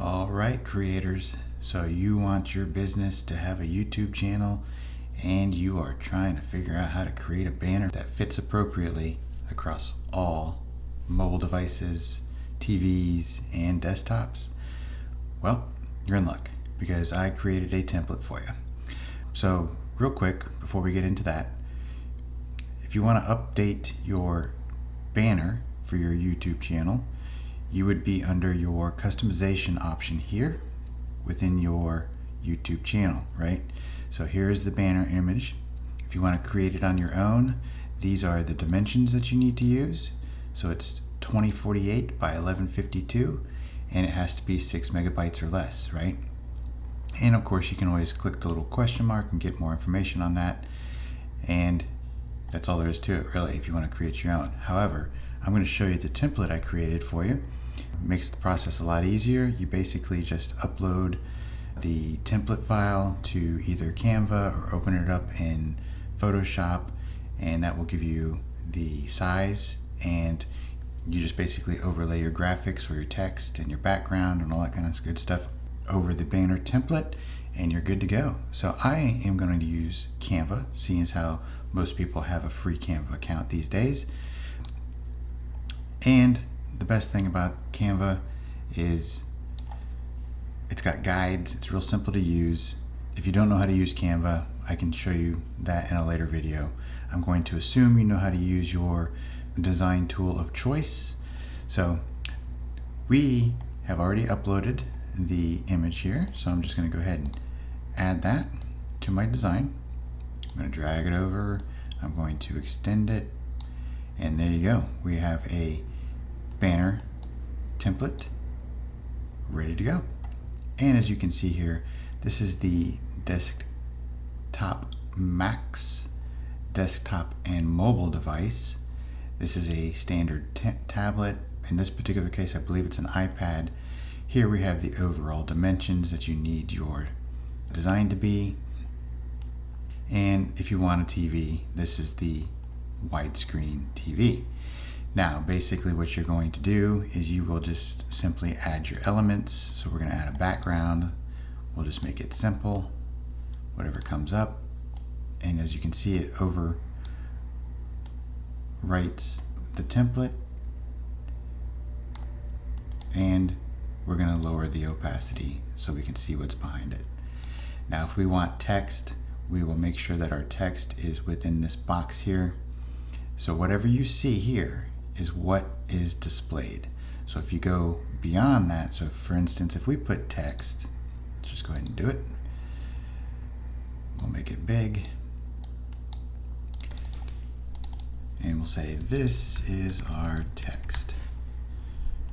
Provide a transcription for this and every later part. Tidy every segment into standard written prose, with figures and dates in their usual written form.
All right, creators. So you want your business to have a YouTube channel and you are trying to figure out how to create a banner that fits appropriately across all mobile devices, TVs, and desktops. Well, you're in luck because I created a template for you. So real quick, before we get into that, if you want to update your banner for your YouTube channel, you would be under your customization option here within your YouTube channel, right? So here's the banner image. If you want to create it on your own, these are the dimensions that you need to use. So it's 2048 by 1152, and it has to be 6 megabytes or less, right? And of course, you can always click the little question mark and get more information on that. And that's all there is to it, really, if you want to create your own. However, I'm going to show you the template I created for you. It makes the process a lot easier. You basically just upload the template file to either Canva or open it up in Photoshop, and that will give you the size, and you just basically overlay your graphics or your text and your background and all that kind of good stuff over the banner template, and you're good to go. So I am going to use Canva, seeing as how most people have a free Canva account these days. And the best thing about Canva is it's got guides. It's real simple to use. If you don't know how to use Canva, I can show you that in a later video. I'm going to assume you know how to use your design tool of choice. So we have already uploaded the image here. So I'm just going to go ahead and add that to my design. I'm going to drag it over. I'm going to extend it. And there you go. We have a banner template ready to go. And as you can see here, this is the Desktop Max desktop and mobile device. This is a standard tablet. In this particular case, I believe it's an iPad. Here we have the overall dimensions that you need your design to be. And if you want a TV, this is the widescreen TV. Now, basically what you're going to do is you will just simply add your elements. So we're going to add a background. We'll just make it simple, whatever comes up. And as you can see, it overwrites the template. And we're going to lower the opacity so we can see what's behind it. Now, if we want text, we will make sure that our text is within this box here. So whatever you see here is what is displayed. So if you go beyond that, so for instance, if we put text, let's just go ahead and do it. We'll make it big. And we'll say, this is our text,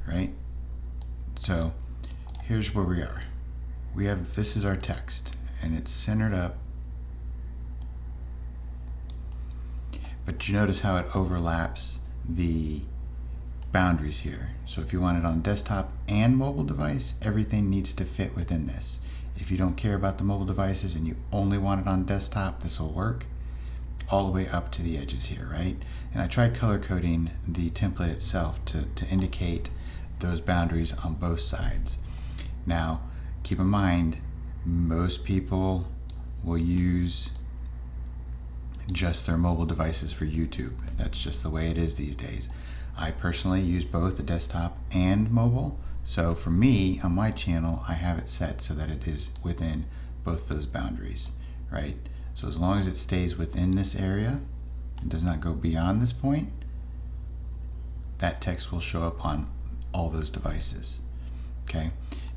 right? So here's where we are. This is our text, and it's centered up. But you notice how it overlaps the boundaries here. So if you want it on desktop and mobile device, everything needs to fit within this. If you don't care about the mobile devices and you only want it on desktop, this will work all the way up to the edges here, right? And I tried color coding the template itself to indicate those boundaries on both sides. Now, keep in mind, most people will use just their mobile devices for YouTube. That's just the way it is these days. I personally use both the desktop and mobile. So for me, on my channel, I have it set so that it is within both those boundaries, right? So as long as it stays within this area, it does not go beyond this point, that text will show up on all those devices, okay?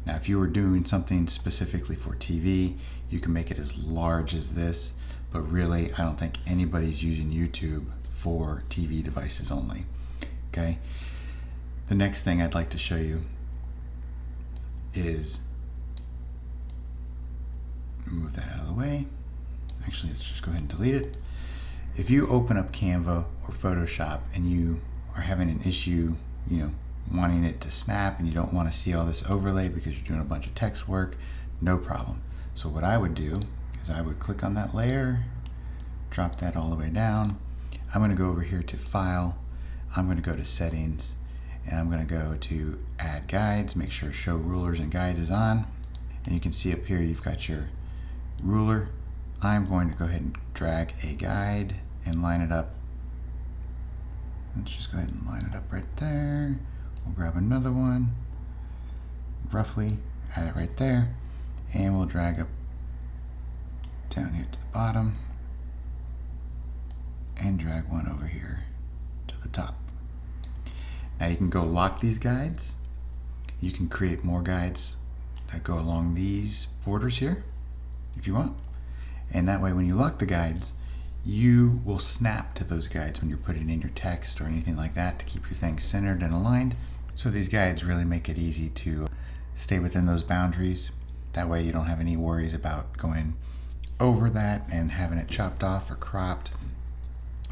Now, if you were doing something specifically for TV, you can make it as large as this, but really, I don't think anybody's using YouTube for TV devices only, okay? The next thing I'd like to show you is, move that out of the way. Actually, let's just go ahead and delete it. If you open up Canva or Photoshop and you are having an issue, wanting it to snap and you don't want to see all this overlay because you're doing a bunch of text work, no problem. So what I would do is I would click on that layer, drop that all the way down. I'm going to go over here to File. I'm going to go to Settings, and I'm going to go to add guides, make sure show rulers and guides is on, and you can see up here you've got your ruler. I'm going to go ahead and drag a guide and line it up. Let's just go ahead and line it up right there. We'll grab another one, roughly add it right there, and we'll drag up down here to the bottom and drag one over here to the top. Now you can go lock these guides. You can create more guides that go along these borders here if you want. And that way when you lock the guides, you will snap to those guides when you're putting in your text or anything like that to keep your things centered and aligned. So these guides really make it easy to stay within those boundaries. That way you don't have any worries about going over that and having it chopped off or cropped.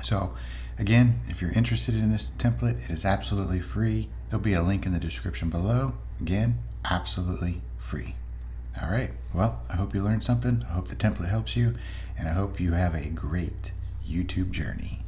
So again, if you're interested in this template, it is absolutely free. There'll be a link in the description below. Again, absolutely free. All right, well, I hope you learned something. I hope the template helps you, and I hope you have a great YouTube journey.